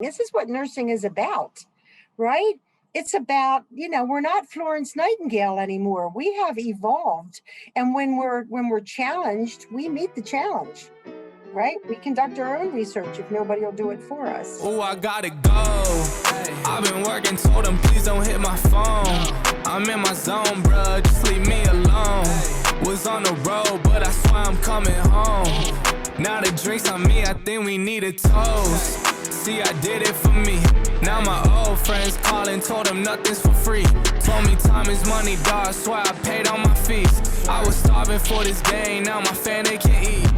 This is what nursing is about, right? It's about, we're not Florence Nightingale anymore. We have evolved. And when we're challenged, we meet the challenge, right? We conduct our own research if nobody will do it for us. Oh, I gotta go. I've been working, told them please don't hit my phone. I'm in my zone, bruh, just leave me alone. Was on the road, but I swear I'm coming home. Now the drinks on me, I think we need a toast. See, I did it for me. Now my old friends calling, told them nothing's for free. Told me time is money, dog, swear I paid all my fees. I was starving for this game, now my family can eat.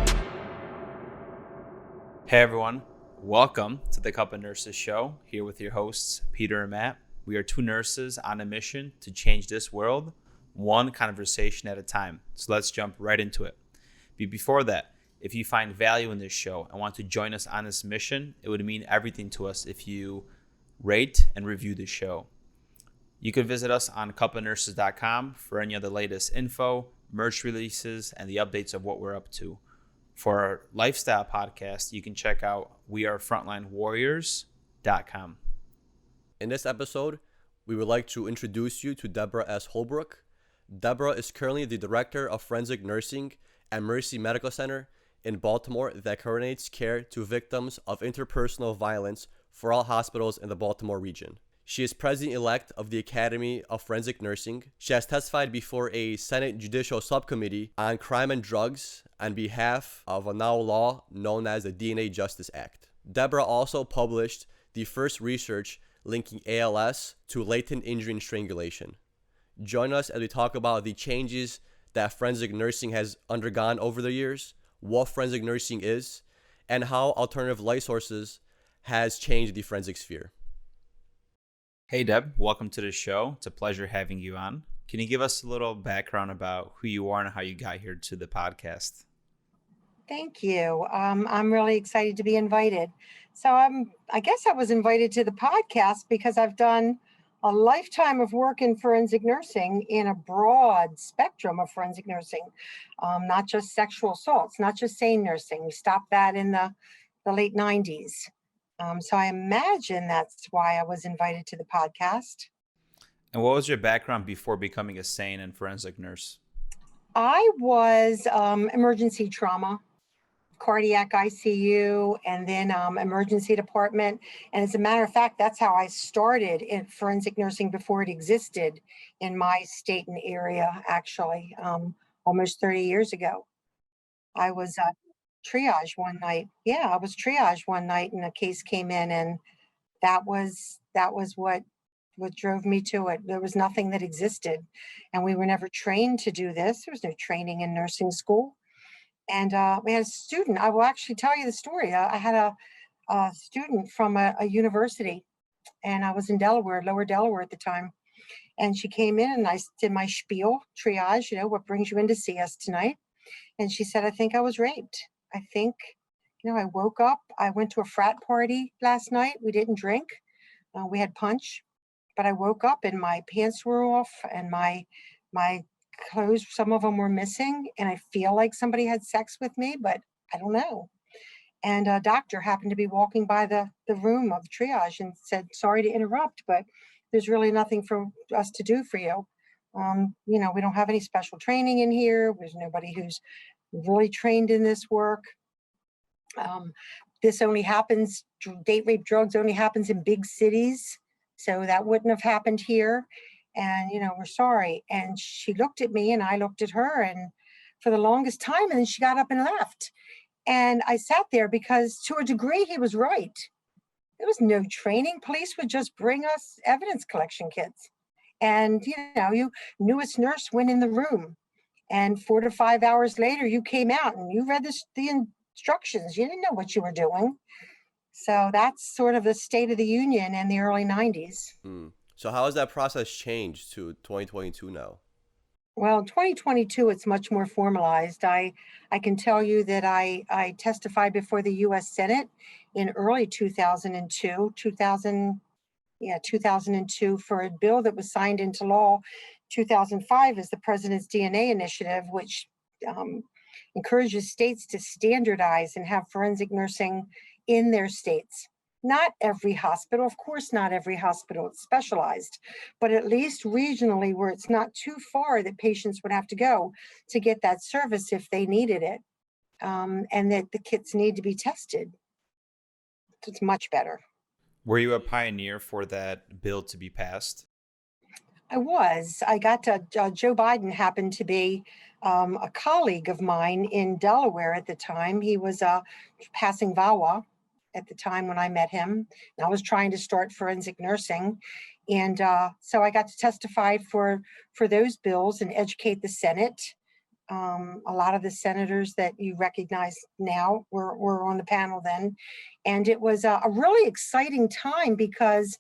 Hey everyone, welcome to the Cup of Nurses show, here with your hosts, Peter and Matt. We are two nurses on a mission to change this world, one conversation at a time. So let's jump right into it. But before that, if you find value in this show and want to join us on this mission, it would mean everything to us if you rate and review the show. You can visit us on cupofnurses.com for any of the latest info, merch releases, and the updates of what we're up to. For our lifestyle podcast, you can check out wearefrontlinewarriors.com. In this episode, we would like to introduce you to Debra S. Holbrook. Debra is currently the Director of Forensic Nursing at Mercy Medical Center in Baltimore that coordinates care to victims of interpersonal violence for all hospitals in the Baltimore region. She is President-elect of the Academy of Forensic Nursing. She has testified before a Senate Judicial Subcommittee on crime and drugs on behalf of a now law known as the DNA Justice Act. Debra also published the first research linking ALS to latent injury and strangulation. Join us as we talk about the changes that forensic nursing has undergone over the years, what forensic nursing is, and how alternative light sources has changed the forensic sphere. Hey Deb, welcome to the show. It's a pleasure having you on. Can you give us a little background about who you are and how you got here to the podcast? Thank you. I'm really excited to be invited. So I guess I was invited to the podcast because I've done a lifetime of work in forensic nursing in a broad spectrum of forensic nursing, not just sexual assaults, not just sane nursing. We stopped that in the late 90s. So I imagine that's why I was invited to the podcast. And what was your background before becoming a sane and forensic nurse? I was emergency trauma, cardiac ICU, and then emergency department. And as a matter of fact, that's how I started in forensic nursing before it existed in my state and area, actually, almost 30 years ago. I was triage one night. Yeah, I was triage one night and a case came in, and that was what drove me to it. There was nothing that existed, and we were never trained to do this. There was no training in nursing school. And we had a student. I will actually tell you the story. I had a student from a university, and I was in Delaware, Lower Delaware at the time. And she came in and I did my spiel, triage, what brings you in to see us tonight? And she said, I think I was raped. I think, I woke up. I went to a frat party last night. We didn't drink. We had punch. But I woke up and my pants were off and my clothes, some of them were missing, and I feel like somebody had sex with me, but I don't know. And a doctor happened to be walking by the room of triage and said, sorry to interrupt, but there's really nothing for us to do for you. We don't have any special training in here. There's nobody who's really trained in this work. This only happens, date rape drugs only happens in big cities. So that wouldn't have happened here. And, we're sorry. And she looked at me and I looked at her, and for the longest time, and then she got up and left. And I sat there because to a degree, he was right. There was no training. Police would just bring us evidence collection kits. And, you newest nurse went in the room, and 4 to 5 hours later, you came out and you read the instructions. You didn't know what you were doing. So that's sort of the state of the union in the early 90s. So how has that process changed to 2022 now? Well, in 2022, it's much more formalized. I can tell you that I testified before the U.S. Senate in early 2002 for a bill that was signed into law. 2005 is the President's DNA Initiative, which encourages states to standardize and have forensic nursing in their states. Not every hospital, of course, not every hospital is specialized, but at least regionally where it's not too far that patients would have to go to get that service if they needed it, and that the kits need to be tested. It's much better. Were you a pioneer for that bill to be passed? I was. I got to, Joe Biden happened to be a colleague of mine in Delaware at the time. He was passing VAWA at the time when I met him. And I was trying to start forensic nursing. And so I got to testify for those bills and educate the Senate. A lot of the senators that you recognize now were on the panel then. And it was a really exciting time because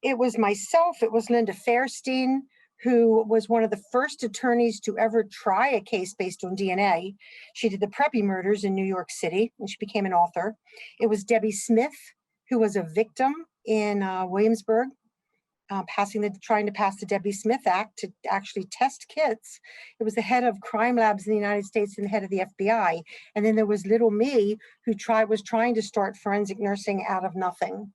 it was myself, it was Linda Fairstein, who was one of the first attorneys to ever try a case based on DNA. She did the Preppy murders in New York City, and she became an author. It was Debbie Smith, who was a victim in Williamsburg, trying to pass the Debbie Smith Act to actually test kits. It was the head of crime labs in the United States and the head of the FBI. And then there was little me, who was trying to start forensic nursing out of nothing.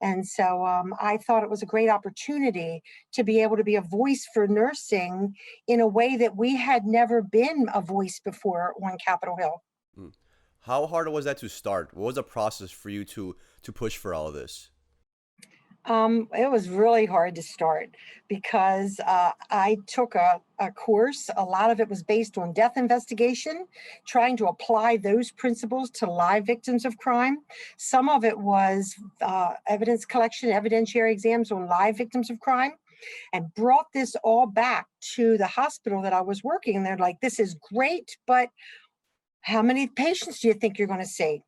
And so I thought it was a great opportunity to be able to be a voice for nursing in a way that we had never been a voice before on Capitol Hill. How hard was that to start? What was the process for you to push for all of this? It was really hard to start because I took a course. A lot of it was based on death investigation, trying to apply those principles to live victims of crime. Some of it was evidence collection, evidentiary exams on live victims of crime, and brought this all back to the hospital that I was working. And they're like, this is great, but how many patients do you think you're going to see?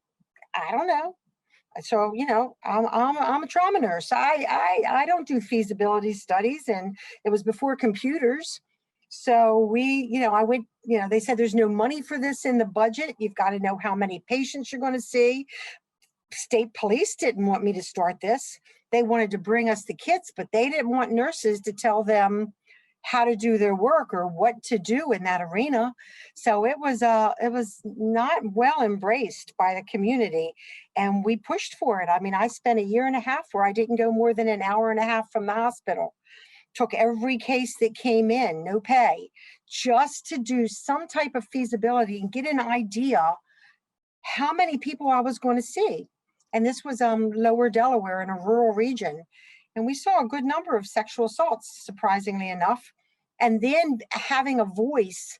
I don't know. So, I'm a trauma nurse. I don't do feasibility studies, and it was before computers. So I went, they said there's no money for this in the budget. You've got to know how many patients you're going to see. State police didn't want me to start this. They wanted to bring us the kits, but they didn't want nurses to tell them how to do their work or what to do in that arena. So it was not well embraced by the community, and we pushed for it. I mean, I spent a year and a half where I didn't go more than an hour and a half from the hospital. Took every case that came in, no pay, just to do some type of feasibility and get an idea how many people I was going to see. And this was lower Delaware in a rural region. And we saw a good number of sexual assaults, surprisingly enough. And then having a voice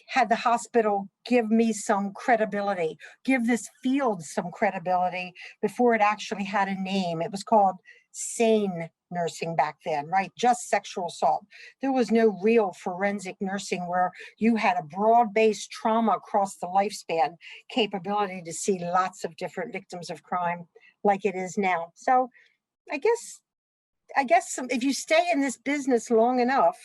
had the hospital give me some credibility, give this field some credibility before it actually had a name. It was called sane nursing back then, right? Just sexual assault. There was no real forensic nursing where you had a broad-based trauma across the lifespan capability to see lots of different victims of crime like it is now. So I guess if you stay in this business long enough,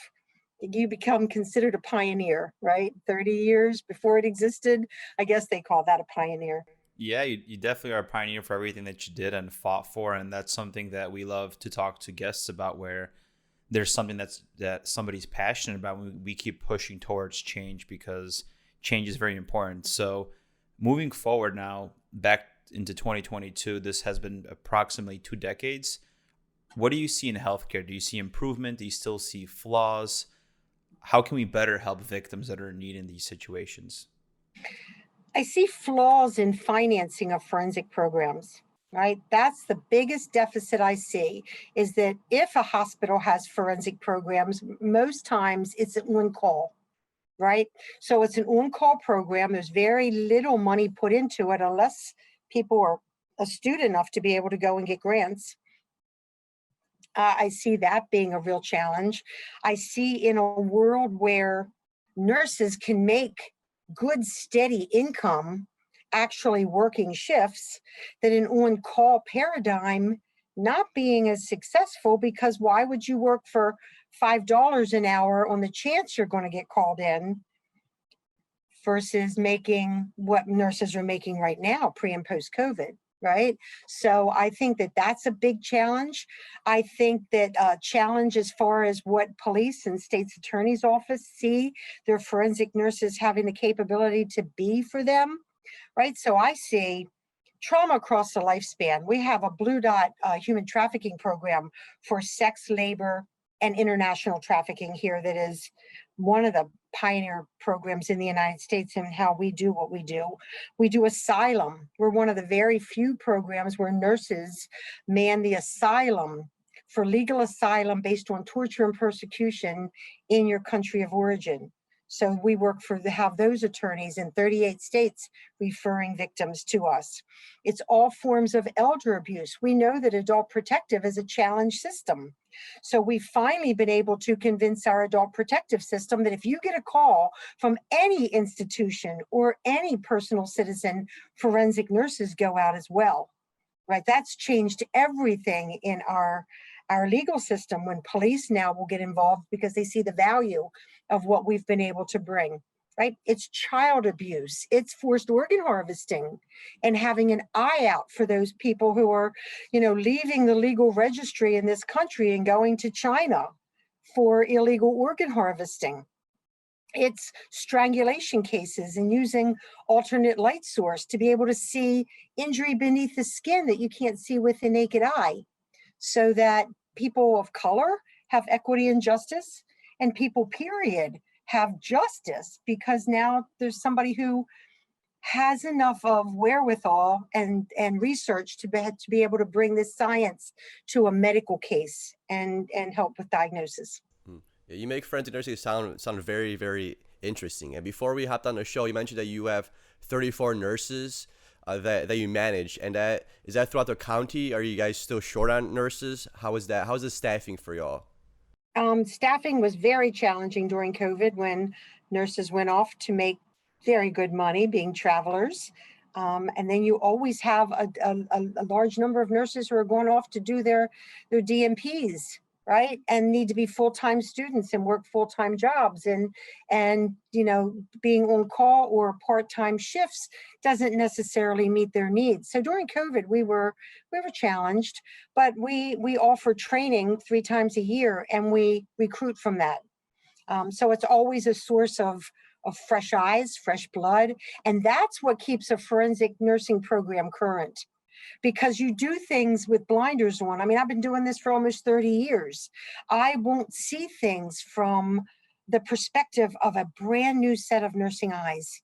you become considered a pioneer, right? 30 years before it existed, I guess they call that a pioneer. Yeah, you definitely are a pioneer for everything that you did and fought for. And that's something that we love to talk to guests about, where there's something that somebody's passionate about. We keep pushing towards change because change is very important. So moving forward now, back into 2022, this has been approximately 2 decades. What do you see in healthcare? Do you see improvement? Do you still see flaws? How can we better help victims that are in need in these situations? I see flaws in financing of forensic programs, right? That's the biggest deficit I see, is that if a hospital has forensic programs, most times it's an on-call, right? So it's an on-call program. There's very little money put into it unless people are astute enough to be able to go and get grants. I see that being a real challenge. I see in a world where nurses can make good, steady income actually working shifts, that an on-call paradigm not being as successful, because why would you work for $5 an hour on the chance you're going to get called in versus making what nurses are making right now, pre and post COVID? Right. So I think that that's a big challenge. I think that challenge as far as what police and state's attorney's office see their forensic nurses having the capability to be for them. Right. So I see trauma across the lifespan. We have a Blue Dot human trafficking program for sex, labor, and international trafficking here that is one of the pioneer programs in the United States in how we do what we do. We do asylum. We're one of the very few programs where nurses man the asylum for legal asylum based on torture and persecution in your country of origin. So we work have those attorneys in 38 states referring victims to us. It's all forms of elder abuse. We know that adult protective is a challenge system. So we've finally been able to convince our adult protective system that if you get a call from any institution or any personal citizen, forensic nurses go out as well, right? That's changed everything in our legal system when police now will get involved because they see the value of what we've been able to bring, right? It's child abuse, it's forced organ harvesting, and having an eye out for those people who are, leaving the legal registry in this country and going to China for illegal organ harvesting. It's strangulation cases and using alternate light source to be able to see injury beneath the skin that you can't see with the naked eye, so that people of color have equity and justice, and people, period, have justice, because now there's somebody who has enough of wherewithal and research to be able to bring this science to a medical case and help with diagnosis. Yeah, you make forensic nursing sound very, very interesting. And before we hopped on the show, you mentioned that you have 34 nurses that you manage, and is that throughout the county? Are you guys still short on nurses? How is that? How's the staffing for y'all? Staffing was very challenging during COVID when nurses went off to make very good money being travelers. And then you always have a large number of nurses who are going off to do their DMPs, right? And need to be full-time students and work full-time jobs, and being on call or part-time shifts doesn't necessarily meet their needs. So during COVID, we were challenged, but we offer training 3 times a year and we recruit from that. So it's always a source of fresh eyes, fresh blood, and that's what keeps a forensic nursing program current. Because you do things with blinders on. I mean, I've been doing this for almost 30 years. I won't see things from the perspective of a brand new set of nursing eyes,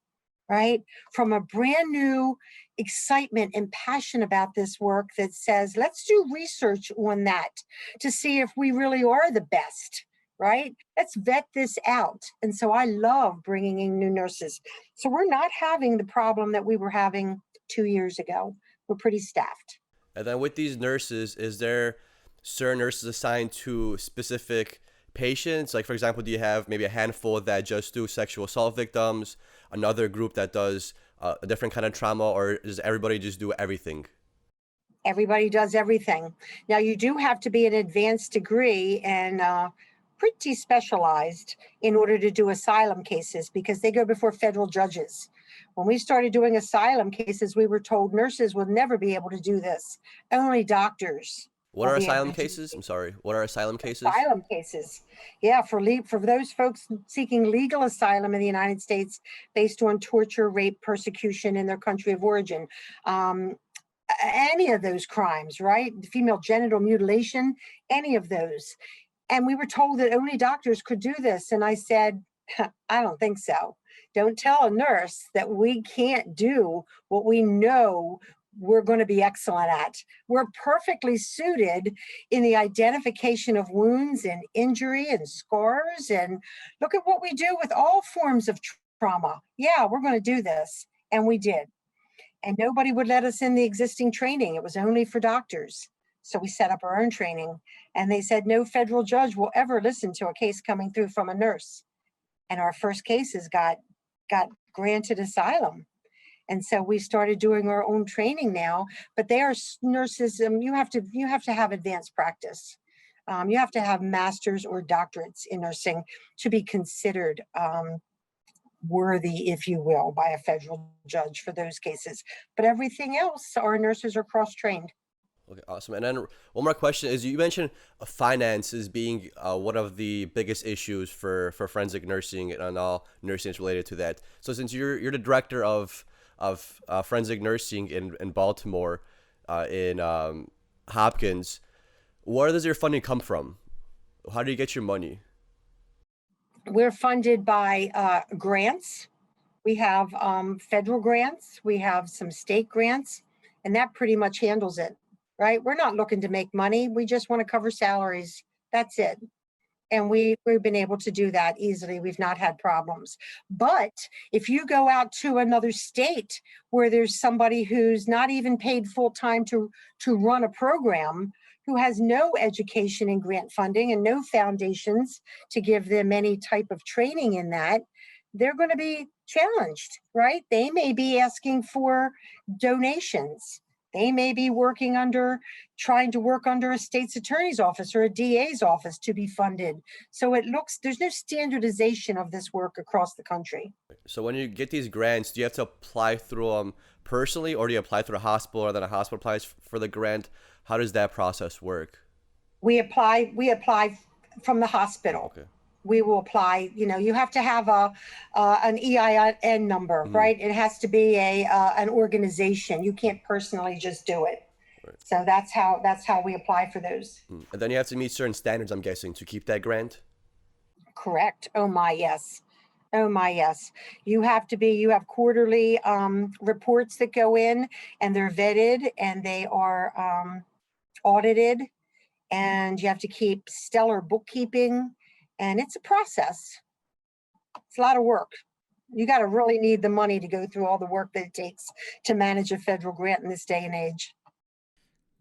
right? From a brand new excitement and passion about this work that says, let's do research on that to see if we really are the best, right? Let's vet this out. And so I love bringing in new nurses. So we're not having the problem that we were having 2 years ago. We're pretty staffed. And then with these nurses, is there certain nurses assigned to specific patients? Like, for example, do you have maybe a handful that just do sexual assault victims, another group that does a different kind of trauma, or does everybody just do everything? Everybody does everything. Now, you do have to be an advanced degree and pretty specialized in order to do asylum cases, because they go before federal judges. When we started doing asylum cases, we were told nurses would never be able to do this. Only doctors. What are asylum cases? I'm sorry. What are asylum cases? Asylum cases. Yeah, for those folks seeking legal asylum in the United States based on torture, rape, persecution in their country of origin. Any of those crimes, right? Female genital mutilation, any of those. And we were told that only doctors could do this. And I said, I don't think so. Don't tell a nurse that we can't do what we know we're going to be excellent at. We're perfectly suited in the identification of wounds and injury and scars. And look at what we do with all forms of trauma. Yeah, we're going to do this. And we did. And nobody would let us in the existing training. It was only for doctors. So we set up our own training. And they said no federal judge will ever listen to a case coming through from a nurse. And our first cases got granted asylum. And so we started doing our own training now, but they are nurses. You have to have advanced practice. You have to have masters or doctorates in nursing to be considered worthy, if you will, by a federal judge for those cases. But everything else, our nurses are cross-trained. Okay, awesome. And then one more question is, you mentioned finance as being one of the biggest issues for forensic nursing and all nursing is related to that. So since you're the director of of forensic nursing in Baltimore, in Hopkins. Where does your funding come from? How do you get your money? We're funded by grants. We have federal grants. We have some state grants, and that pretty much handles it, right? We're not looking to make money. We just want to cover salaries. That's it. And we've been able to do that easily. We've not had problems. But if you go out to another state where there's somebody who's not even paid full time to run a program, who has no education in grant funding and no foundations to give them any type of training in that, they're going to be challenged, right? They may be asking for donations. They may be trying to work under a state's attorney's office or a DA's office to be funded. So there's no standardization of this work across the country. So when you get these grants, do you have to apply through them personally, or do you apply through a hospital, or then a hospital applies for the grant? How does that process work? We apply from the hospital. Okay. We will apply, you have to have an EIN number, right? It has to be an organization. You can't personally just do it. Right. So that's how we apply for those. And then you have to meet certain standards, I'm guessing, to keep that grant? Correct. Oh my, yes. Oh my, yes. You have quarterly reports that go in, and they're vetted, and they are audited, and you have to keep stellar bookkeeping. And it's a process. It's a lot of work. You got to really need the money to go through all the work that it takes to manage a federal grant in this day and age.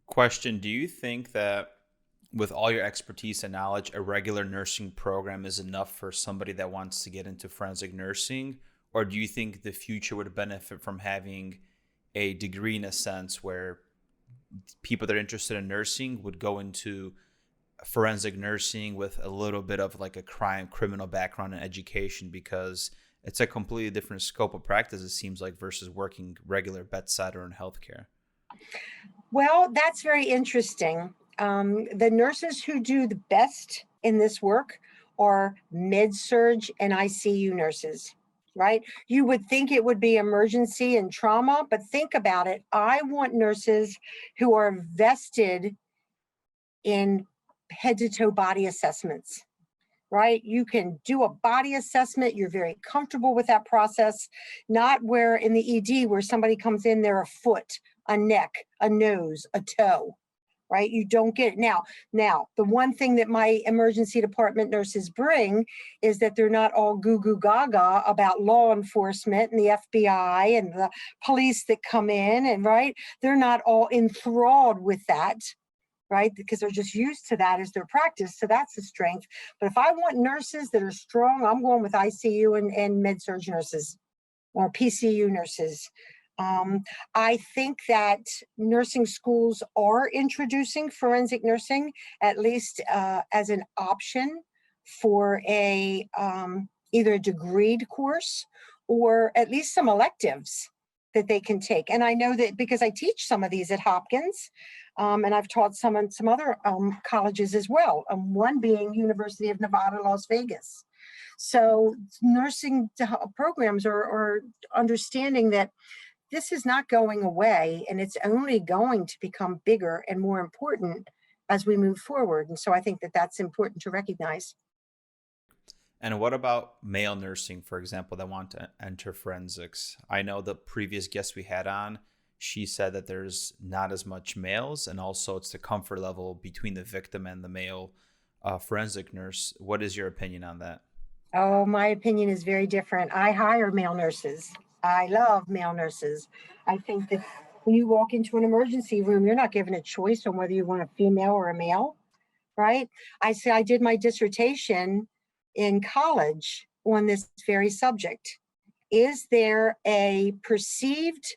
Question: do you think that with all your expertise and knowledge, a regular nursing program is enough for somebody that wants to get into forensic nursing? Or do you think the future would benefit from having a degree, in a sense, where people that are interested in nursing would go into forensic nursing with a little bit of like a criminal background and education, because it's a completely different scope of practice, it seems like, versus working regular bedside or in healthcare? Well, that's very interesting. The nurses who do the best in this work are med-surg and ICU nurses, right? You would think it would be emergency and trauma, but think about it. I want nurses who are vested in head to toe body assessments, right? You can do a body assessment. You're very comfortable with that process, not where in the ED where somebody comes in, they're a foot, a neck, a nose, a toe, right? You don't get it. Now, the one thing that my emergency department nurses bring is that they're not all goo goo gaga about law enforcement and the FBI and the police that come in, and right? They're not all enthralled with that, right? Because they're just used to that as their practice. So that's a strength. But if I want nurses that are strong, I'm going with ICU and med-surg nurses or PCU nurses. I think that nursing schools are introducing forensic nursing, at least as an option for either a degreed course or at least some electives that they can take. And I know that because I teach some of these at Hopkins, and I've taught some other colleges as well, one being University of Nevada, Las Vegas. So nursing programs are understanding that this is not going away, and it's only going to become bigger and more important as we move forward. And so I think that that's important to recognize. And what about male nursing, for example, that want to enter forensics? I know the previous guest we had on, she said that there's not as much males, and also it's the comfort level between the victim and the male forensic nurse. What is your opinion on that? Oh, my opinion is very different. I hire male nurses. I love male nurses. I think that when you walk into an emergency room, you're not given a choice on whether you want a female or a male, right? I did my dissertation in college on this very subject. Is there a perceived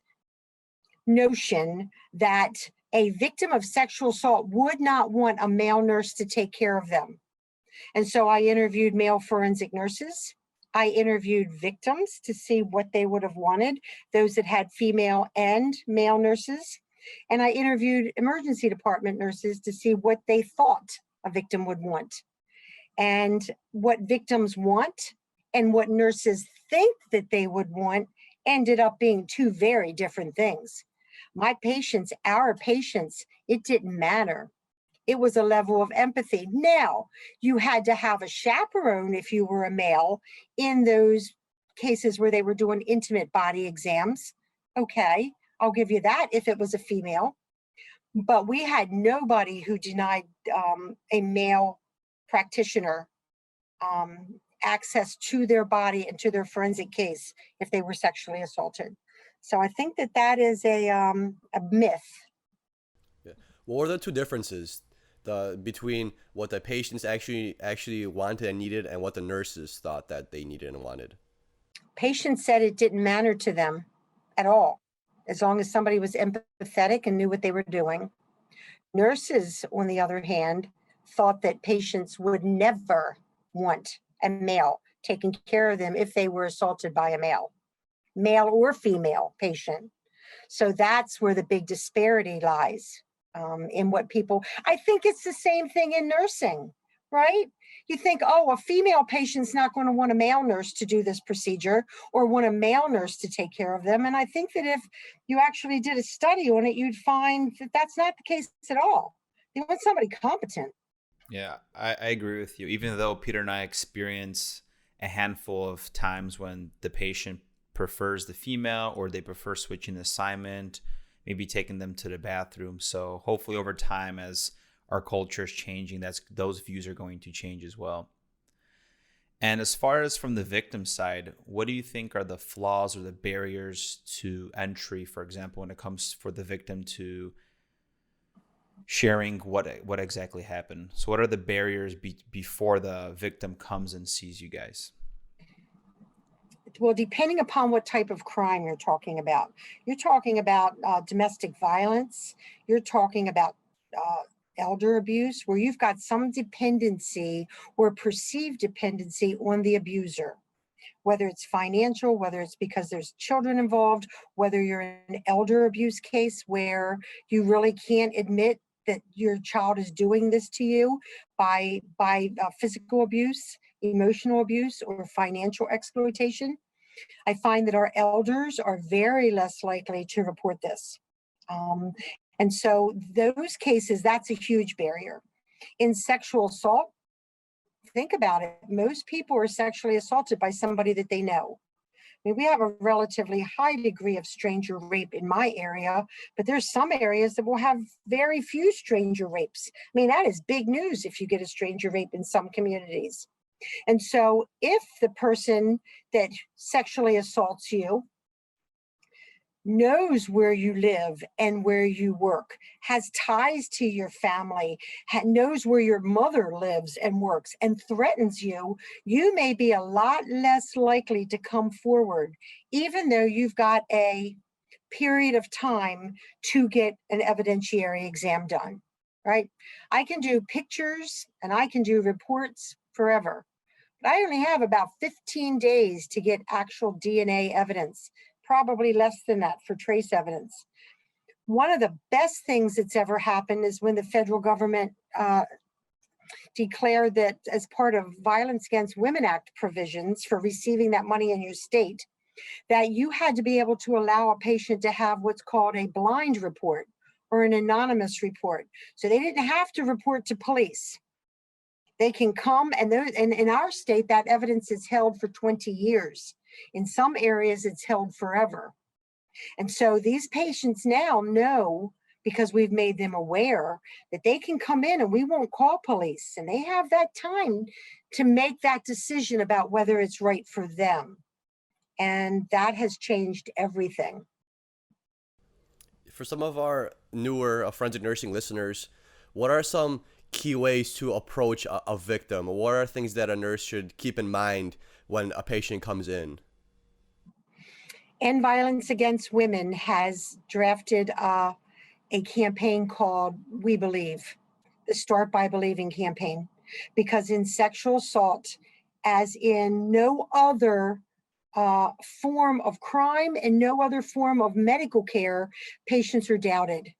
notion that a victim of sexual assault would not want a male nurse to take care of them? And so I interviewed male forensic nurses. I interviewed victims to see what they would have wanted, those that had female and male nurses. And I interviewed emergency department nurses to see what they thought a victim would want. And what victims want and what nurses think that they would want ended up being two very different things. My patients, our patients, it didn't matter. It was a level of empathy. Now, you had to have a chaperone if you were a male in those cases where they were doing intimate body exams. Okay, I'll give you that if it was a female. But we had nobody who denied a male practitioner access to their body and to their forensic case if they were sexually assaulted. So I think that that is a myth. Yeah. What were the two differences between what the patients actually wanted and needed and what the nurses thought that they needed and wanted? Patients said it didn't matter to them at all, as long as somebody was empathetic and knew what they were doing. Nurses, on the other hand, thought that patients would never want a male taking care of them if they were assaulted by a male or female patient. So that's where the big disparity lies in what people, I think it's the same thing in nursing, right? You think, oh, a female patient's not going to want a male nurse to do this procedure or want a male nurse to take care of them. And I think that if you actually did a study on it, you'd find that that's not the case at all. They want somebody competent. Yeah, I agree with you. Even though Peter and I experience a handful of times when the patient prefers the female or they prefer switching the assignment, maybe taking them to the bathroom. So hopefully over time, as our culture is changing, those views are going to change as well. And as far as from the victim side, what do you think are the flaws or the barriers to entry, for example, when it comes for the victim to sharing what exactly happened? So what are the barriers before the victim comes and sees you guys? Well, depending upon what type of crime you're talking about. You're talking about domestic violence. You're talking about elder abuse, where you've got some dependency or perceived dependency on the abuser, whether it's financial, whether it's because there's children involved, whether you're in an elder abuse case where you really can't admit that your child is doing this to you by physical abuse, emotional abuse, or financial exploitation. I find that our elders are very less likely to report this. And so those cases, that's a huge barrier. In sexual assault, think about it. Most people are sexually assaulted by somebody that they know. I mean, we have a relatively high degree of stranger rape in my area, but there's some areas that will have very few stranger rapes. I mean, that is big news if you get a stranger rape in some communities. And so if the person that sexually assaults you knows where you live and where you work, has ties to your family, knows where your mother lives and works, and threatens you, you may be a lot less likely to come forward, even though you've got a period of time to get an evidentiary exam done, right? I can do pictures and I can do reports forever, but I only have about 15 days to get actual DNA evidence. Probably less than that for trace evidence. One of the best things that's ever happened is when the federal government declared that as part of Violence Against Women Act provisions for receiving that money in your state, that you had to be able to allow a patient to have what's called a blind report or an anonymous report. So they didn't have to report to police. They can come, and in our state, that evidence is held for 20 years. In some areas, it's held forever. And so these patients now know, because we've made them aware, that they can come in and we won't call police. And they have that time to make that decision about whether it's right for them. And that has changed everything. For some of our newer forensic nursing listeners, what are some key ways to approach a victim? What are things that a nurse should keep in mind when a patient comes in? End Violence Against Women has drafted a campaign called We Believe, the Start by Believing campaign, because in sexual assault, as in no other form of crime and no other form of medical care, patients are doubted.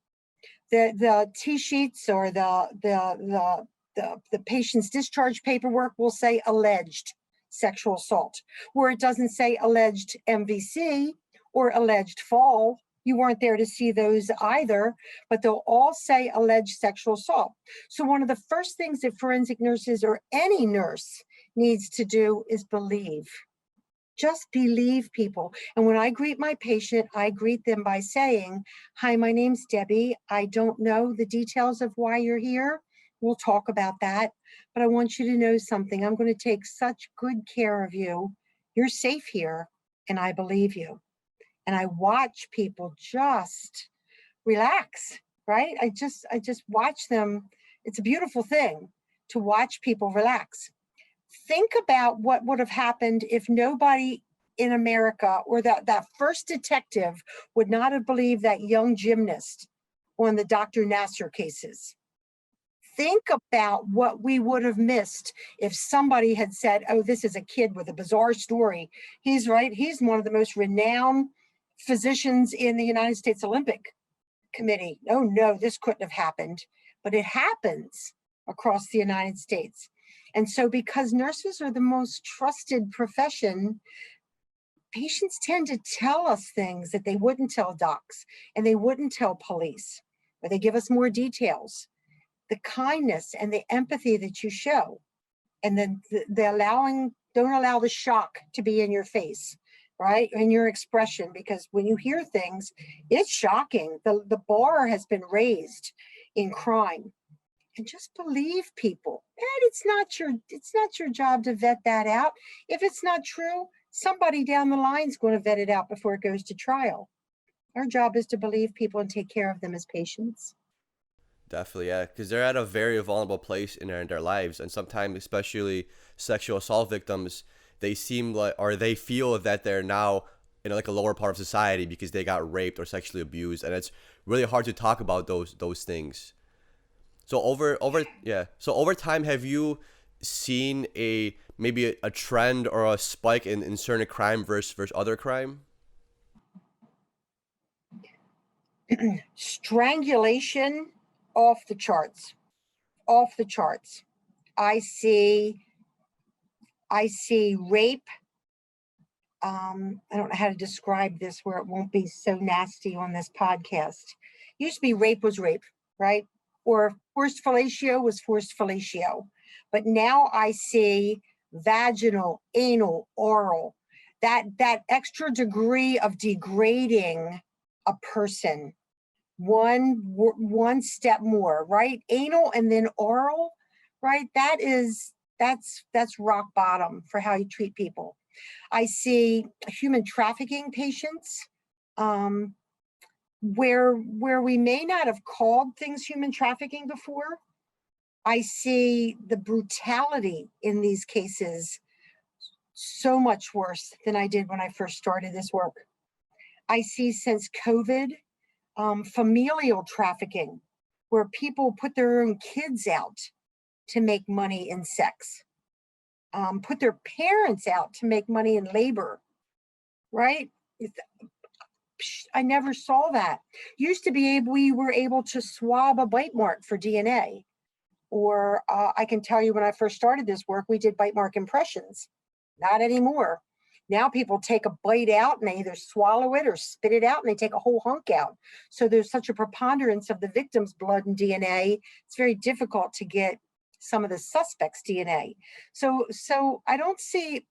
The T-sheets or the patient's discharge paperwork will say alleged sexual assault, where it doesn't say alleged MVC or alleged fall. You weren't there to see those either, but they'll all say alleged sexual assault. So one of the first things that forensic nurses or any nurse needs to do is believe. Just believe people. And when I greet my patient, I greet them by saying, "Hi, my name's Debbie. I don't know the details of why you're here. We'll talk about that. But I want you to know something. I'm going to take such good care of you. You're safe here, and I believe you." And I watch people just relax, right? I just watch them. It's a beautiful thing to watch people relax. Think about what would have happened if nobody in America or that first detective would not have believed that young gymnast on the Dr. Nasser cases. Think about what we would have missed if somebody had said, "Oh, this is a kid with a bizarre story. He's right. He's one of the most renowned physicians in the United States Olympic Committee. Oh, no, this couldn't have happened." But it happens across the United States. And so because nurses are the most trusted profession, patients tend to tell us things that they wouldn't tell docs and they wouldn't tell police, or they give us more details. The kindness and the empathy that you show, and then don't allow the shock to be in your face, right? In your expression, because when you hear things, it's shocking. The bar has been raised in crime. And just believe people. And it's not your job to vet that out. If it's not true, somebody down the line is going to vet it out before it goes to trial. Our job is to believe people and take care of them as patients. Definitely, yeah, because they're at a very vulnerable place in their lives, and sometimes, especially sexual assault victims, they seem like, or they feel that they're now in like a lower part of society because they got raped or sexually abused, and it's really hard to talk about those things. So over time, have you seen maybe a trend or a spike in certain crime versus other crime? Strangulation, off the charts. I see rape. I don't know how to describe this where it won't be so nasty on this podcast. Used to be rape was rape, right? Or forced fellatio was forced fellatio. But now I see vaginal, anal, oral, that extra degree of degrading a person. One step more, right? Anal and then oral, right? That's rock bottom for how you treat people. I see human trafficking patients, where we may not have called things human trafficking before. I see the brutality in these cases so much worse than I did when I first started this work. I see since COVID, familial trafficking, where people put their own kids out to make money in sex, put their parents out to make money in labor, right? I never saw that. Used to be we were able to swab a bite mark for DNA. Or I can tell you when I first started this work, we did bite mark impressions. Not anymore. Now people take a bite out and they either swallow it or spit it out and they take a whole hunk out. So there's such a preponderance of the victim's blood and DNA. It's very difficult to get some of the suspect's DNA. So I don't see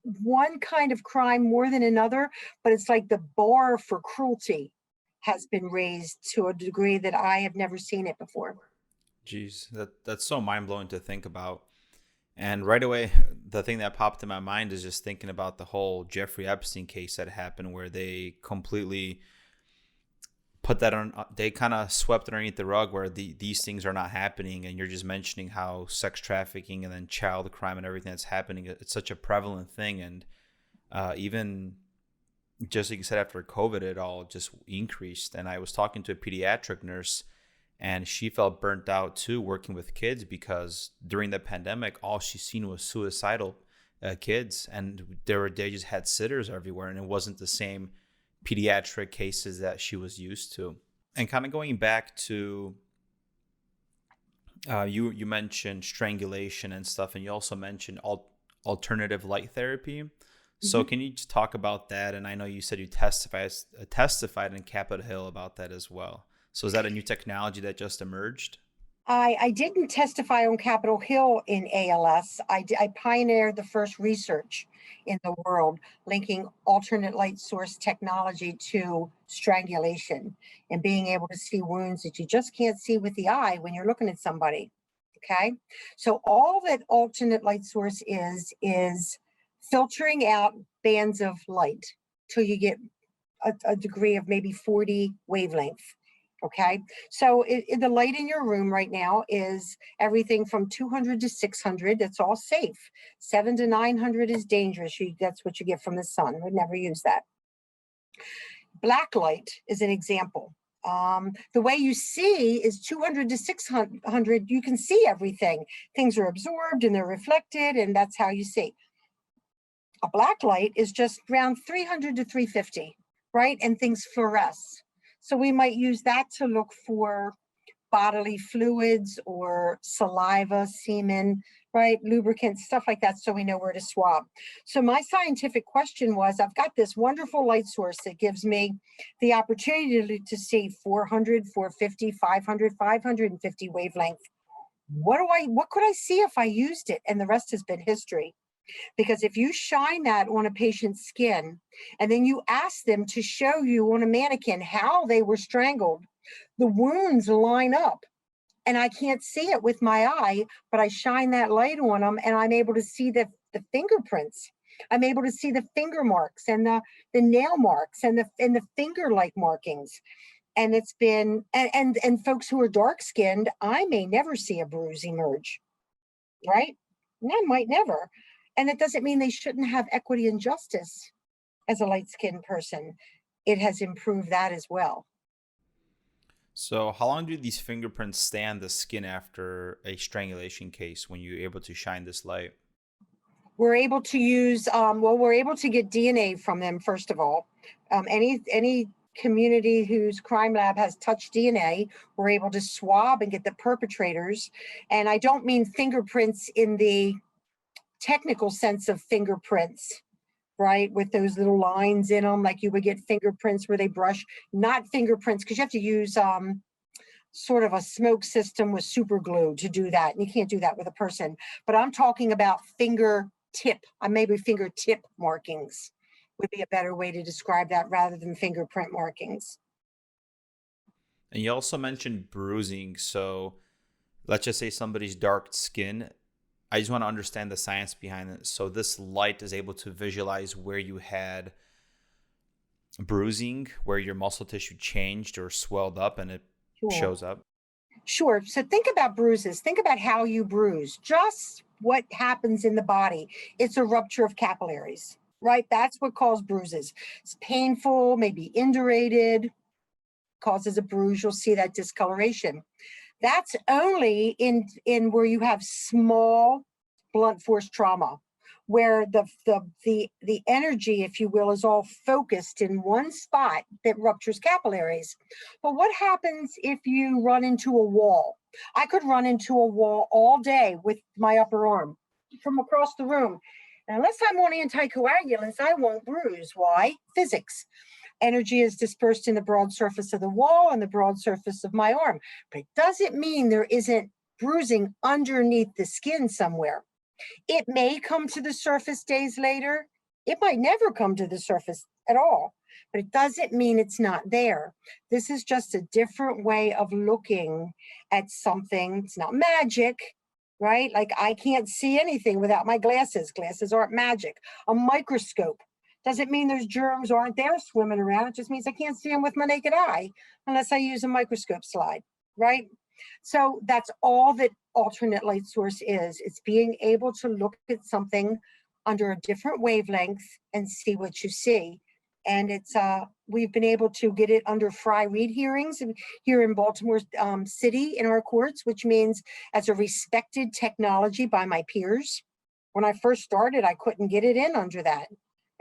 one kind of crime more than another, but it's like the bar for cruelty has been raised to a degree that I have never seen it before. Jeez, that's so mind-blowing to think about. And right away, the thing that popped in my mind is just thinking about the whole Jeffrey Epstein case that happened, where they completely put that on, they kind of swept it underneath the rug, where these things are not happening. And you're just mentioning how sex trafficking and then child crime and everything that's happening, it's such a prevalent thing. And even just like you said, after COVID, it all just increased. And I was talking to a pediatric nurse, and she felt burnt out too, working with kids, because during the pandemic, all she's seen was suicidal kids, and they just had sitters everywhere, and it wasn't the same pediatric cases that she was used to. And kind of going back to you mentioned strangulation and stuff, and you also mentioned alternative light therapy. So can you just talk about that? And I know you said you testified in Capitol Hill about that as well. So is that a new technology that just emerged? I didn't testify on Capitol Hill in ALS. I pioneered the first research in the world linking alternate light source technology to strangulation and being able to see wounds that you just can't see with the eye when you're looking at somebody. Okay. So all that alternate light source is filtering out bands of light till you get a degree of maybe 40 wavelength. Okay, so the light in your room right now is everything from 200 to 600. That's all safe. 7 to 900 is dangerous. That's what you get from the sun. Would never use that. Black light is an example. The way you see is 200 to 600. You can see everything. Things are absorbed and they're reflected, and that's how you see. A black light is just around 300 to 350, right? And things fluoresce. So we might use that to look for bodily fluids or saliva, semen, right? Lubricants, stuff like that, so we know where to swab. So my scientific question was, I've got this wonderful light source that gives me the opportunity to see 400, 450, 500, 550 wavelength. What could I see if I used it? And the rest has been history. Because if you shine that on a patient's skin and then you ask them to show you on a mannequin how they were strangled, the wounds line up. And I can't see it with my eye, but I shine that light on them and I'm able to see the fingerprints. I'm able to see the finger marks and the nail marks and the finger-like markings. And it's been, and folks who are dark-skinned, I may never see a bruise emerge, right? And I might never. And it doesn't mean they shouldn't have equity and justice as a light-skinned person. It has improved that as well. So how long do these fingerprints stay on the skin after a strangulation case when you're able to shine this light? We're able to use, we're able to get DNA from them, first of all. Any community whose crime lab has touched DNA, we're able to swab and get the perpetrators. And I don't mean fingerprints in the technical sense of fingerprints, right? With those little lines in them, like you would get fingerprints where they brush, not fingerprints, because you have to use sort of a smoke system with super glue to do that. And you can't do that with a person. But I'm talking about fingertip, maybe fingertip markings would be a better way to describe that rather than fingerprint markings. And you also mentioned bruising. So let's just say somebody's dark skin. I just want to understand the science behind it. So this light is able to visualize where you had bruising, where your muscle tissue changed or swelled up, and it shows up. Sure. So think about bruises. Think about how you bruise. Just what happens in the body. It's a rupture of capillaries, right? That's what causes bruises. It's painful, maybe indurated, causes a bruise. You'll see that discoloration. That's only in where you have small blunt force trauma, where the energy, if you will, is all focused in one spot that ruptures capillaries. But what happens if you run into a wall? I could run into a wall all day with my upper arm from across the room. And unless I'm on anticoagulants, I won't bruise. Why? Physics. Energy is dispersed in the broad surface of the wall and the broad surface of my arm. But it doesn't mean there isn't bruising underneath the skin somewhere. It may come to the surface days later. It might never come to the surface at all, but it doesn't mean it's not there. This is just a different way of looking at something. It's not magic, right? Like I can't see anything without my glasses. Glasses aren't magic. A microscope doesn't mean there's germs aren't there swimming around. It just means I can't see them with my naked eye unless I use a microscope slide, right? So that's all that alternate light source is. It's being able to look at something under a different wavelength and see what you see. And it's we've been able to get it under Fry Reed hearings here in Baltimore City in our courts, which means as a respected technology by my peers. When I first started, I couldn't get it in under that.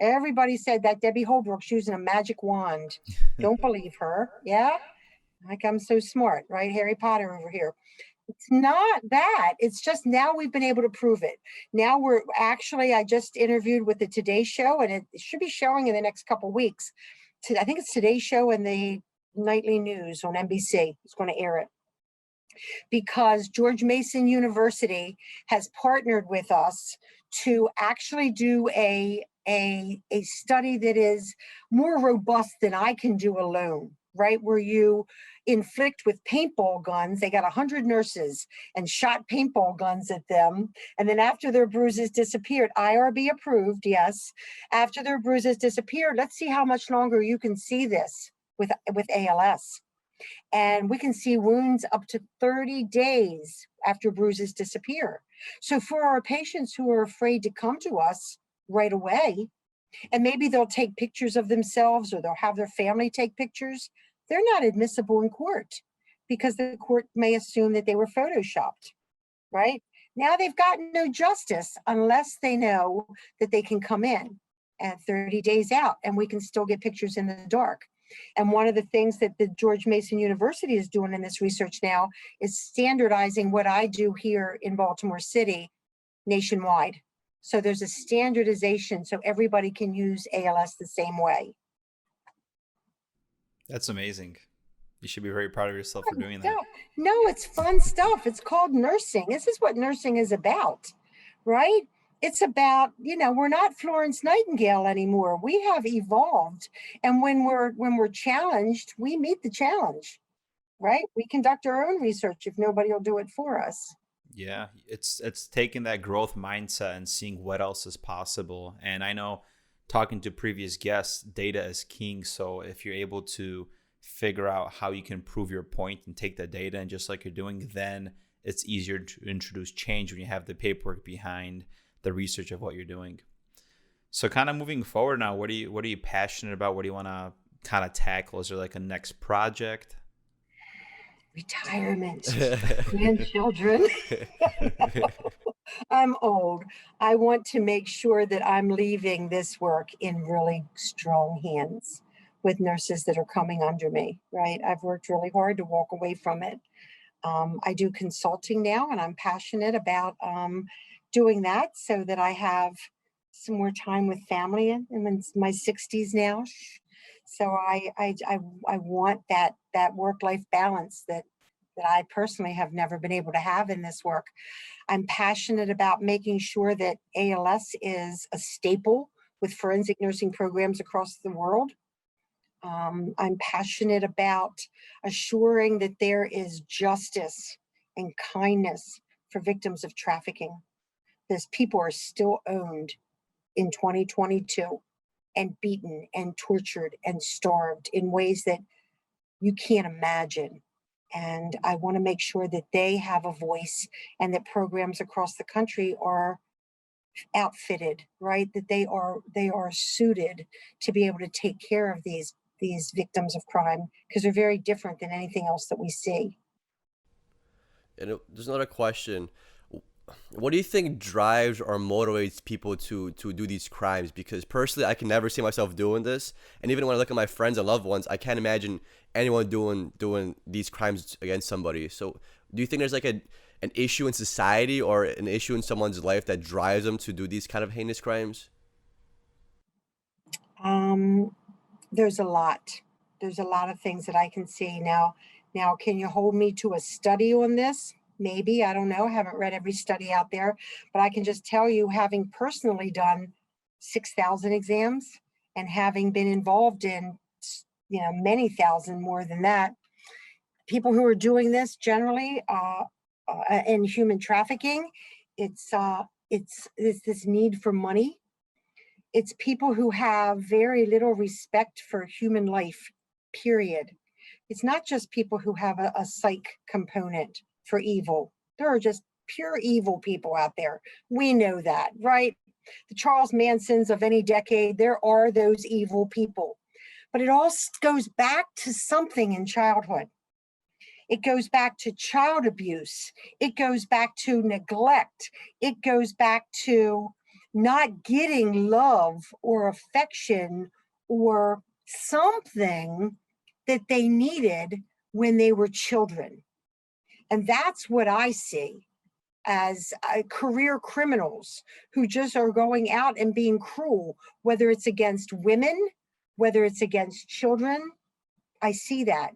Everybody said that Debra Holbrook's using a magic wand. Don't believe her. Yeah? Like I'm so smart, right? Harry Potter over here. It's not that. It's just now we've been able to prove it. Now we're actually, I just interviewed with the Today Show, and it should be showing in the next couple weeks. I think it's Today Show and the Nightly News on NBC. It's going to air it. Because George Mason University has partnered with us to actually do a study that is more robust than I can do alone, right? Where you inflict with paintball guns. They got 100 nurses and shot paintball guns at them. And then after their bruises disappeared, IRB approved, yes. After their bruises disappeared, let's see how much longer you can see this with ALS. And we can see wounds up to 30 days after bruises disappear. So for our patients who are afraid to come to us right away, and maybe they'll take pictures of themselves or they'll have their family take pictures, they're not admissible in court because the court may assume that they were photoshopped, right? Now they've got no justice unless they know that they can come in at 30 days out and we can still get pictures in the dark. And one of the things that the George Mason University is doing in this research now is standardizing what I do here in Baltimore City nationwide. So there's a standardization so everybody can use ALS the same way. That's amazing. You should be very proud of yourself for doing that. No, it's fun stuff. It's called nursing. This is what nursing is about, right? It's about, we're not Florence Nightingale anymore. We have evolved. And when we're challenged, we meet the challenge, right? We conduct our own research if nobody will do it for us. Yeah, it's taking that growth mindset and seeing what else is possible. And I know talking to previous guests, data is king. So if you're able to figure out how you can prove your point and take that data and just like you're doing, then it's easier to introduce change when you have the paperwork behind the research of what you're doing. So kind of moving forward now, what are you passionate about? What do you want to kind of tackle? Is there like a next project? Retirement, grandchildren. I'm old. I want to make sure that I'm leaving this work in really strong hands with nurses that are coming under me, right? I've worked really hard to walk away from it. I do consulting now, and I'm passionate about doing that so that I have some more time with family. I'm in my 60s now. So I want that work-life balance that I personally have never been able to have in this work. I'm passionate about making sure that ALS is a staple with forensic nursing programs across the world. I'm passionate about assuring that there is justice and kindness for victims of trafficking. Those people are still owned in 2022 and beaten and tortured and starved in ways that you can't imagine. And I want to make sure that they have a voice and that programs across the country are outfitted, right? That they are suited to be able to take care of these victims of crime, because they're very different than anything else that we see. And there's another question. What do you think drives or motivates people to do these crimes? Because personally, I can never see myself doing this. And even when I look at my friends and loved ones, I can't imagine anyone doing these crimes against somebody. So do you think there's like an issue in society or an issue in someone's life that drives them to do these kind of heinous crimes? There's a lot. There's a lot of things that I can see now. Now, can you hold me to a study on this? Maybe, I don't know. I haven't read every study out there, but I can just tell you, having personally done 6,000 exams and having been involved in, many thousand more than that, people who are doing this generally in human trafficking, it's this need for money. It's people who have very little respect for human life, period. It's not just people who have a psych component for evil. There are just pure evil people out there. We know that, right? The Charles Mansons of any decade, there are those evil people. But it all goes back to something in childhood. It goes back to child abuse. It goes back to neglect. It goes back to not getting love or affection or something that they needed when they were children. And that's what I see as career criminals who just are going out and being cruel, whether it's against women, whether it's against children. I see that.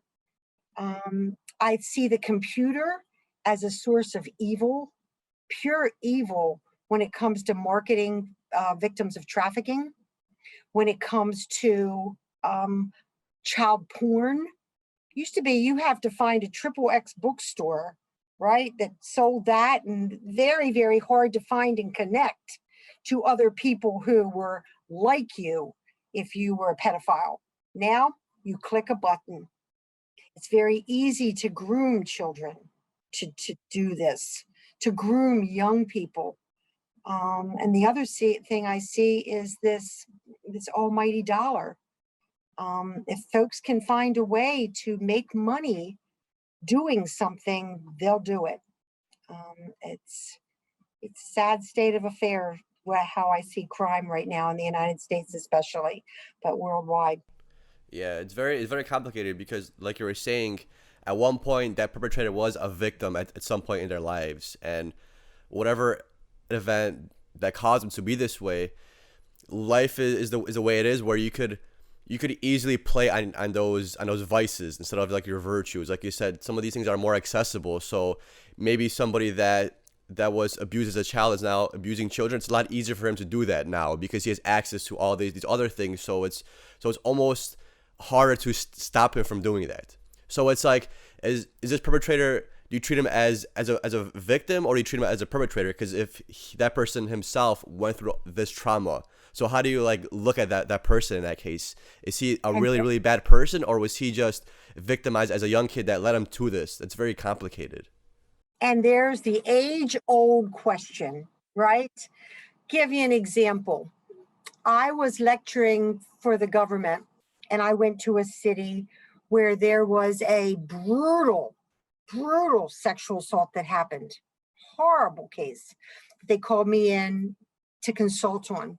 I see the computer as a source of evil, pure evil, when it comes to marketing victims of trafficking, when it comes to child porn. Used to be you have to find a triple X bookstore, right, that sold that, and very, very hard to find and connect to other people who were like you if you were a pedophile. Now you click a button. It's very easy to groom children to do this, to groom young people. And the other thing I see is this almighty dollar. If folks can find a way to make money doing something, they'll do it. It's a sad state of affairs how I see crime right now in the United States, especially, but worldwide. Yeah, it's very complicated because, like you were saying, at one point that perpetrator was a victim at some point in their lives, and whatever event that caused them to be this way, life is the way it is, where you could easily play on those vices instead of like your virtues. Like you said, some of these things are more accessible. So maybe somebody that was abused as a child is now abusing children. It's a lot easier for him to do that now because he has access to all these other things. So it's almost harder to stop him from doing that. So it's like, is this perpetrator, do you treat him as a victim, or do you treat him as a perpetrator? Because if that person himself went through this trauma, so how do you like look at that person in that case? Is he a really, really bad person, or was he just victimized as a young kid that led him to this? That's very complicated. And there's the age-old question, right? Give you an example. I was lecturing for the government, and I went to a city where there was a brutal sexual assault that happened. Horrible case. They called me in to consult on.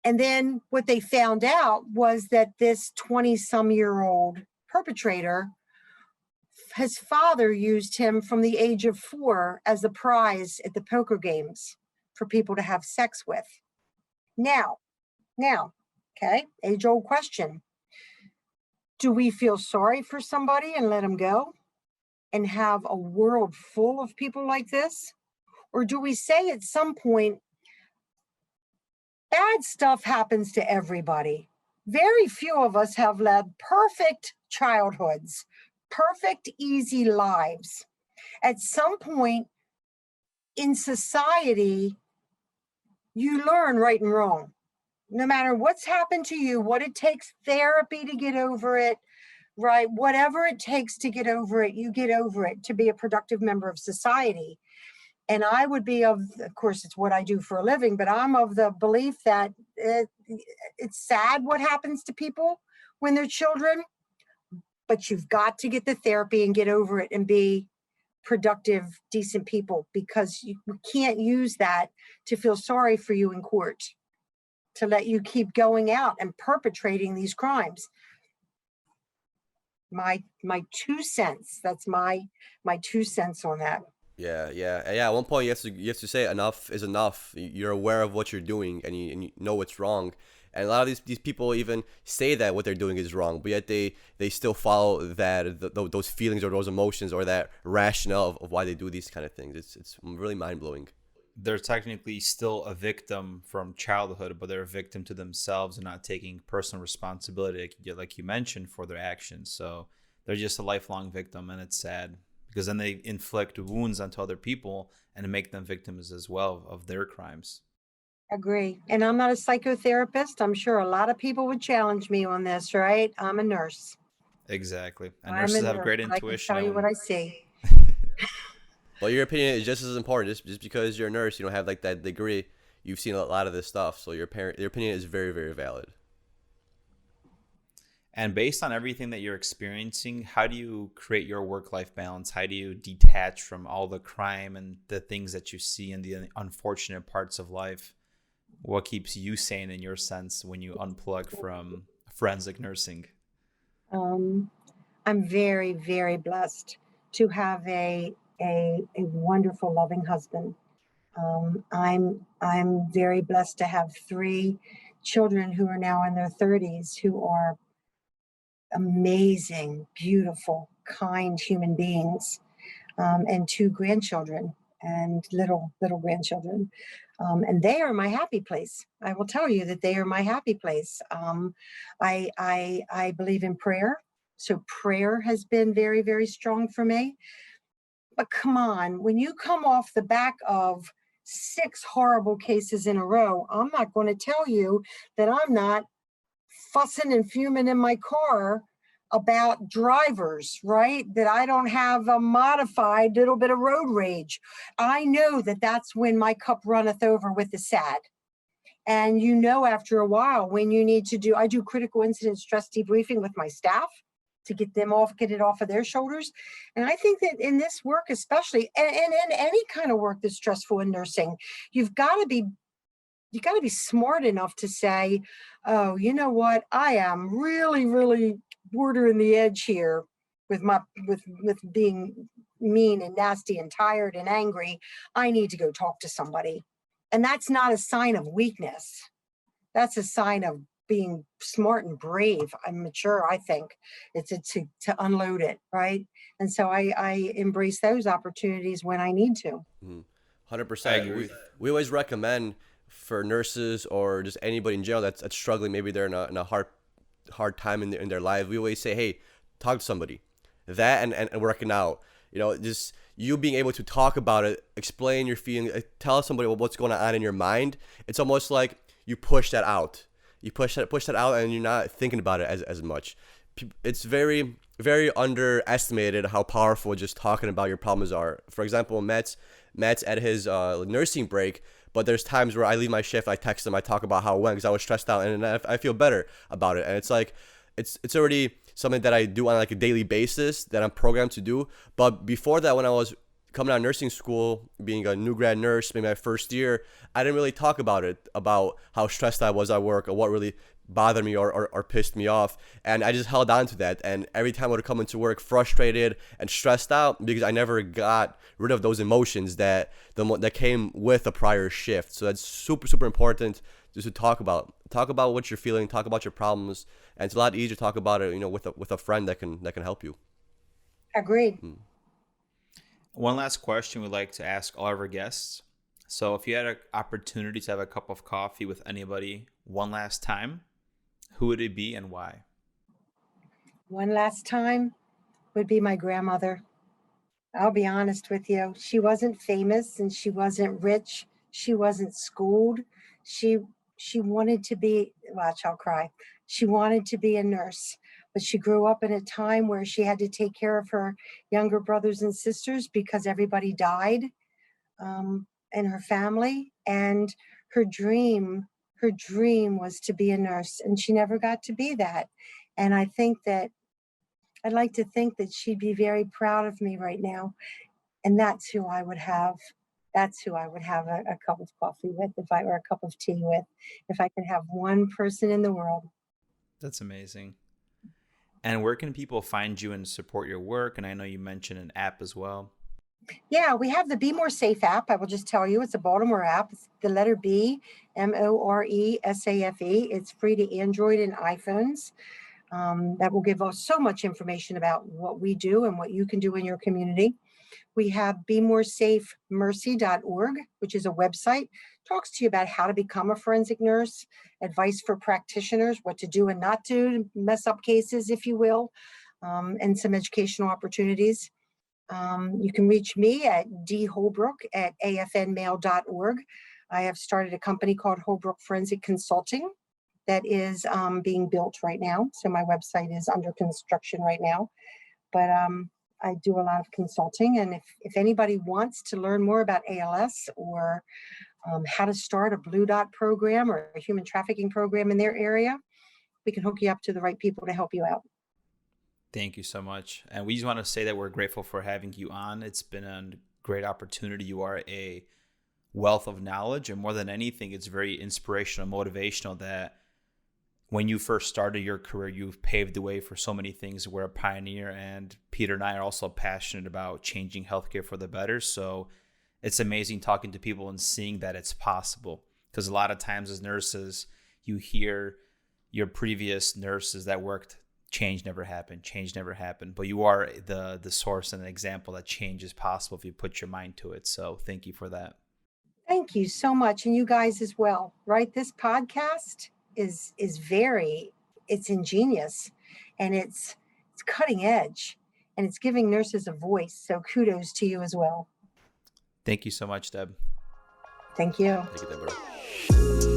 And then what they found out was that this 20-some-year-old perpetrator, his father used him from the age of 4 as the prize at the poker games for people to have sex with. Now, okay, age-old question. Do we feel sorry for somebody and let him go and have a world full of people like this? Or do we say at some point, bad stuff happens to everybody. Very few of us have led perfect childhoods, perfect, easy lives. At some point in society, you learn right and wrong. No matter what's happened to you, what it takes therapy to get over it, right? Whatever it takes to get over it, you get over it to be a productive member of society. And I would be of course, it's what I do for a living, but I'm of the belief that it's sad what happens to people when they're children, but you've got to get the therapy and get over it and be productive, decent people, because you can't use that to feel sorry for you in court, to let you keep going out and perpetrating these crimes. My 2 cents. That's my 2 cents on that. Yeah. At one point, you have to say enough is enough. You're aware of what you're doing, and you know what's wrong. And a lot of these people even say that what they're doing is wrong, but yet they still follow those feelings or those emotions or that rationale of why they do these kind of things. It's really mind blowing. They're technically still a victim from childhood, but they're a victim to themselves and not taking personal responsibility, like you mentioned, for their actions. So they're just a lifelong victim, and it's sad because then they inflict wounds onto other people and make them victims as well of their crimes. Agree. And I'm not a psychotherapist. I'm sure a lot of people would challenge me on this, right? I'm a nurse. Exactly. And I'm nurses a have nurse, great and I can intuition. tell you what I see. Well, your opinion is just as important. Just because you're a nurse, you don't have like that degree. You've seen a lot of this stuff, so your opinion is very, very valid. And based on everything that you're experiencing, how do you create your work-life balance? How do you detach from all the crime and the things that you see in the unfortunate parts of life? What keeps you sane in your sense when you unplug from forensic nursing? I'm very, very blessed to have a wonderful, loving husband. I'm very blessed to have 3 children who are now in their 30s, who are amazing, beautiful, kind human beings, and 2 grandchildren and little grandchildren. And they are my happy place. I will tell you that they are my happy place. I believe in prayer. So prayer has been very, very strong for me. But come on, when you come off the back of 6 horrible cases in a row, I'm not going to tell you that I'm not fussing and fuming in my car about drivers, right? That I don't have a modified little bit of road rage. I know that that's when my cup runneth over with the sad. And after a while when you need to I do critical incident stress debriefing with my staff to get it off of their shoulders. And I think that in this work, especially, and in any kind of work that's stressful in nursing, you got to be smart enough to say, oh, you know what? I am really, really bordering the edge here with being mean and nasty and tired and angry. I need to go talk to somebody. And that's not a sign of weakness. That's a sign of being smart and brave. I'm mature, I think. It's to unload it, right? And so I embrace those opportunities when I need to. 100%. We always recommend for nurses or just anybody in general that's struggling, maybe they're in a hard time in their life. We always say, hey, talk to somebody. That and working out. Just you being able to talk about it, explain your feelings, tell somebody what's going on in your mind. It's almost like you push that out. You push that out, and you're not thinking about it as much. It's very, very underestimated how powerful just talking about your problems are. For example, Matt's at his nursing break, but there's times where I leave my shift, I text him, I talk about how it went because I was stressed out, and I feel better about it. And it's like it's already something that I do on like a daily basis that I'm programmed to do. But before that, when I was coming out of nursing school, being a new grad nurse, maybe my first year, I didn't really talk about how stressed I was at work or what really bothered me or pissed me off. And I just held on to that. And every time I would come into work frustrated and stressed out because I never got rid of those emotions that came with a prior shift. So that's super, super important just to talk about what you're feeling, talk about your problems. And it's a lot easier to talk about it, with a friend that can help you. Agreed. One last question we'd like to ask all of our guests. So if you had an opportunity to have a cup of coffee with anybody one last time, who would it be and why? One last time would be my grandmother. I'll be honest with you. She wasn't famous and she wasn't rich. She wasn't schooled. She wanted to be, watch, I'll cry. She wanted to be a nurse. But she grew up in a time where she had to take care of her younger brothers and sisters because everybody died in her family. And her dream was to be a nurse, and she never got to be that. And I'd like to think that she'd be very proud of me right now. And that's who I would have. That's who I would have a cup of coffee with, or a cup of tea with, if I could have one person in the world. That's amazing. And where can people find you and support your work? And I know you mentioned an app as well. Yeah, we have the Be More Safe app. I will just tell you, it's a Baltimore app. It's the letter B, MORESAFE. It's free to Android and iPhones. That will give us so much information about what we do and what you can do in your community. We have BeMoreSafeMercy.org, which is a website, talks to you about how to become a forensic nurse, advice for practitioners, what to do and not do to mess up cases, if you will, and some educational opportunities. You can reach me at dholbrook@afnmail.org. I have started a company called Holbrook Forensic Consulting that is being built right now. So my website is under construction right now. But I do a lot of consulting. And if anybody wants to learn more about ALS or how to start a Blue Dot program or a human trafficking program in their area, we can hook you up to the right people to help you out. Thank you so much. And we just want to say that we're grateful for having you on. It's been a great opportunity. You are a wealth of knowledge, and more than anything, it's very inspirational, motivational that when you first started your career, you've paved the way for so many things. We're a pioneer, and Peter and I are also passionate about changing healthcare for the better. So it's amazing talking to people and seeing that it's possible. Because a lot of times as nurses, you hear your previous nurses that worked, change never happened. But you are the source and an example that change is possible if you put your mind to it. So thank you for that. Thank you so much. And you guys as well, right? This podcast is it's ingenious, and it's cutting edge, and it's giving nurses a voice. So kudos to you as well. Thank you so much, Deb. Thank you. Thank you, Debra.